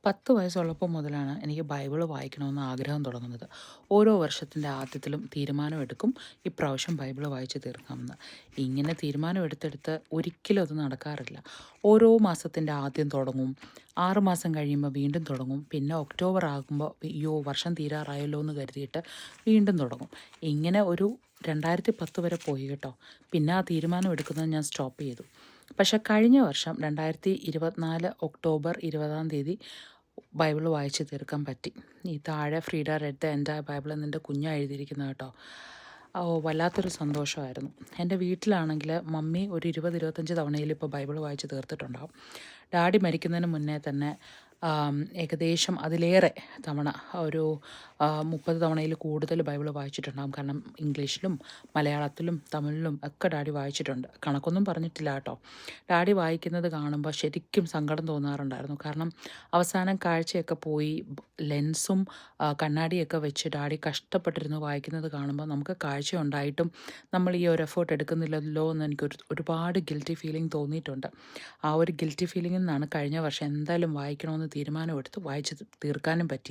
10 വയസ്സുള്ളപ്പോൾ മുതലാണ് എനിക്ക് ബൈബിൾ വായിക്കണമെന്ന് ആഗ്രഹം തുടങ്ങുന്നത്. ഓരോ വർഷത്തിൻ്റെ ആദ്യത്തിലും തീരുമാനമെടുക്കും, ഇപ്രാവശ്യം ബൈബിൾ വായിച്ച് തീർക്കാമെന്ന്. ഇങ്ങനെ തീരുമാനമെടുത്തെടുത്ത് ഒരിക്കലും അത് നടക്കാറില്ല. ഓരോ മാസത്തിൻ്റെ ആദ്യം തുടങ്ങും, 6 മാസം കഴിയുമ്പോൾ വീണ്ടും തുടങ്ങും, പിന്നെ ഒക്ടോബർ ആകുമ്പോൾ അയ്യോ വർഷം തീരാറായല്ലോ എന്ന് കരുതിയിട്ട് വീണ്ടും തുടങ്ങും. ഇങ്ങനെ ഒരു 2010 വരെ പോയി കേട്ടോ. പിന്നെ ആ തീരുമാനം എടുക്കുന്നത് ഞാൻ സ്റ്റോപ്പ് ചെയ്തു. പക്ഷേ കഴിഞ്ഞ വർഷം 2024 ഒക്ടോബർ 20-ാം തീയതി ബൈബിൾ വായിച്ച് തീർക്കാൻ പറ്റി. ഈ താഴെ Frieda read the entire Bible എന്നെൻ്റെ കുഞ്ഞാ എഴുതിയിരിക്കുന്നത് കേട്ടോ. ഓ വല്ലാത്തൊരു സന്തോഷമായിരുന്നു. എൻ്റെ വീട്ടിലാണെങ്കിൽ മമ്മി ഒരു 20-25 തവണയിൽ ഇപ്പോൾ ബൈബിൾ വായിച്ച് തീർത്തിട്ടുണ്ടാവും. ഡാഡി മരിക്കുന്നതിന് മുന്നേ തന്നെ ഏകദേശം അതിലേറെ തവണ ഒരു 30 തവണയിൽ കൂടുതൽ ബൈബിൾ വായിച്ചിട്ടുണ്ടാകും. കാരണം ഇംഗ്ലീഷിലും മലയാളത്തിലും തമിഴിലും ഒക്കെ ഡാഡി വായിച്ചിട്ടുണ്ട്. കണക്കൊന്നും പറഞ്ഞിട്ടില്ല കേട്ടോ. ഡാഡി വായിക്കുന്നത് കാണുമ്പോൾ ശരിക്കും സങ്കടം തോന്നാറുണ്ടായിരുന്നു. കാരണം അവസാനം കാഴ്ചയൊക്കെ പോയി ലെൻസും കണ്ണാടിയൊക്കെ വെച്ച് ഡാഡി കഷ്ടപ്പെട്ടിരുന്നു വായിക്കുന്നത് കാണുമ്പോൾ നമുക്ക് കാഴ്ച ഉണ്ടായിട്ടും നമ്മൾ ഈ ഒരു എഫേർട്ട് എടുക്കുന്നില്ലല്ലോ എന്ന് എനിക്ക് ഒരുപാട് ഗിൽറ്റി ഫീലിംഗ് തോന്നിയിട്ടുണ്ട്. ആ ഒരു ഗിൽറ്റി ഫീലിംഗിൽ നിന്നാണ് കഴിഞ്ഞ വർഷം എന്തായാലും വായിക്കണമെന്ന് തീരുമാനമെടുത്ത് വായിച്ച് തീർക്കാനും പറ്റിയത്.